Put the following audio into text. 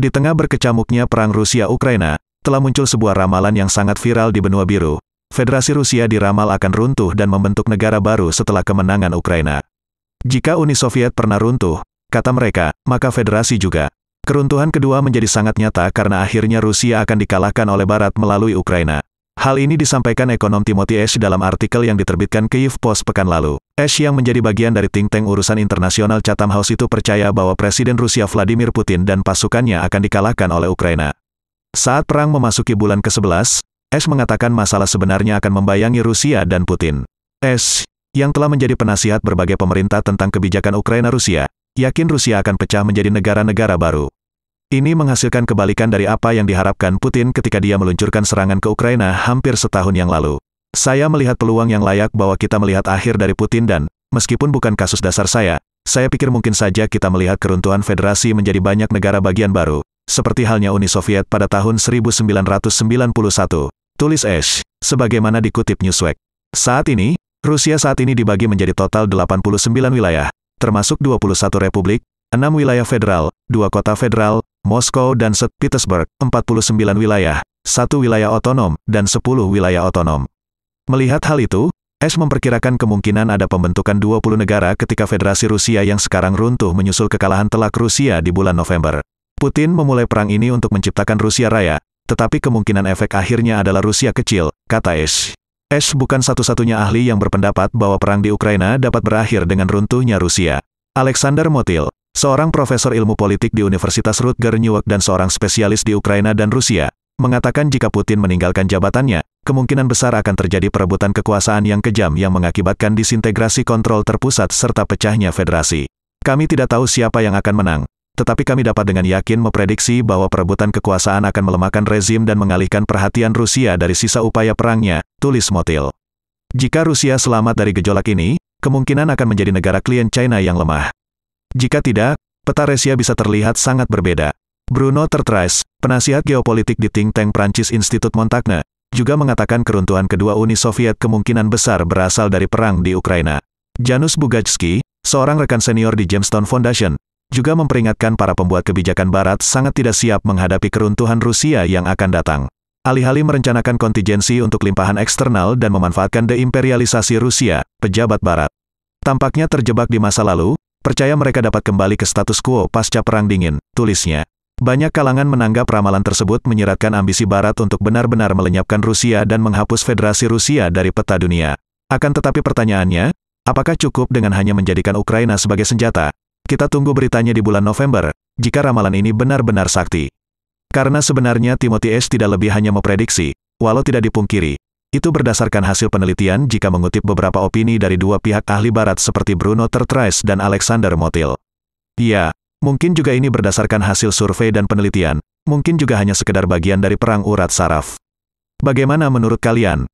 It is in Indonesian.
Di tengah berkecamuknya perang Rusia-Ukraina, telah muncul sebuah ramalan yang sangat viral di benua biru. Federasi Rusia diramal akan runtuh dan membentuk negara baru setelah kemenangan Ukraina. Jika Uni Soviet pernah runtuh, kata mereka, maka Federasi juga. Keruntuhan kedua menjadi sangat nyata karena akhirnya Rusia akan dikalahkan oleh Barat melalui Ukraina. Hal ini disampaikan ekonom Timothy Ash dalam artikel yang diterbitkan Kyiv Post pekan lalu. Ash yang menjadi bagian dari think tank urusan internasional Chatham House itu percaya bahwa Presiden Rusia Vladimir Putin dan pasukannya akan dikalahkan oleh Ukraina. Saat perang memasuki bulan ke-11, Ash mengatakan masalah sebenarnya akan membayangi Rusia dan Putin. Ash, yang telah menjadi penasihat berbagai pemerintah tentang kebijakan Ukraina-Rusia, yakin Rusia akan pecah menjadi negara-negara baru. Ini menghasilkan kebalikan dari apa yang diharapkan Putin ketika dia meluncurkan serangan ke Ukraina hampir setahun yang lalu. Saya melihat peluang yang layak bahwa kita melihat akhir dari Putin dan, meskipun bukan kasus dasar saya pikir mungkin saja kita melihat keruntuhan federasi menjadi banyak negara bagian baru, seperti halnya Uni Soviet pada tahun 1991, tulis Ash, sebagaimana dikutip Newsweek. Rusia saat ini dibagi menjadi total 89 wilayah, termasuk 21 republik, 6 wilayah federal, 2 kota federal, Moskow dan St. Petersburg, 49 wilayah, 1 wilayah otonom, dan 10 wilayah otonom. Melihat hal itu, Ash memperkirakan kemungkinan ada pembentukan 20 negara ketika Federasi Rusia yang sekarang runtuh menyusul kekalahan telak Rusia di bulan November. Putin memulai perang ini untuk menciptakan Rusia Raya, tetapi kemungkinan efek akhirnya adalah Rusia kecil, kata Ash. Ash bukan satu-satunya ahli yang berpendapat bahwa perang di Ukraina dapat berakhir dengan runtuhnya Rusia. Alexander Motyl, seorang profesor ilmu politik di Universitas Rutgers Newark dan seorang spesialis di Ukraina dan Rusia, mengatakan jika Putin meninggalkan jabatannya, kemungkinan besar akan terjadi perebutan kekuasaan yang kejam yang mengakibatkan disintegrasi kontrol terpusat serta pecahnya federasi. Kami tidak tahu siapa yang akan menang, tetapi kami dapat dengan yakin memprediksi bahwa perebutan kekuasaan akan melemahkan rezim dan mengalihkan perhatian Rusia dari sisa upaya perangnya, tulis Motyl. Jika Rusia selamat dari gejolak ini, kemungkinan akan menjadi negara klien China yang lemah. Jika tidak, peta Rusia bisa terlihat sangat berbeda. Bruno Tertrais, penasihat geopolitik di think tank Prancis Institut Montagne, juga mengatakan keruntuhan kedua Uni Soviet kemungkinan besar berasal dari perang di Ukraina. Janusz Bugajski, seorang rekan senior di Jamestown Foundation, juga memperingatkan para pembuat kebijakan Barat sangat tidak siap menghadapi keruntuhan Rusia yang akan datang. Alih-alih merencanakan kontingensi untuk limpahan eksternal dan memanfaatkan deimperialisasi Rusia, pejabat Barat tampaknya terjebak di masa lalu, percaya mereka dapat kembali ke status quo pasca Perang Dingin, tulisnya. Banyak kalangan menanggap ramalan tersebut menyiratkan ambisi Barat untuk benar-benar melenyapkan Rusia dan menghapus Federasi Rusia dari peta dunia. Akan tetapi pertanyaannya, apakah cukup dengan hanya menjadikan Ukraina sebagai senjata? Kita tunggu beritanya di bulan November, jika ramalan ini benar-benar sakti. Karena sebenarnya Timothy Ash tidak lebih hanya memprediksi, walau tidak dipungkiri. Itu berdasarkan hasil penelitian jika mengutip beberapa opini dari dua pihak ahli Barat seperti Bruno Tertrais dan Alexander Motyl. Ya, mungkin juga ini berdasarkan hasil survei dan penelitian, mungkin juga hanya sekedar bagian dari perang urat saraf. Bagaimana menurut kalian?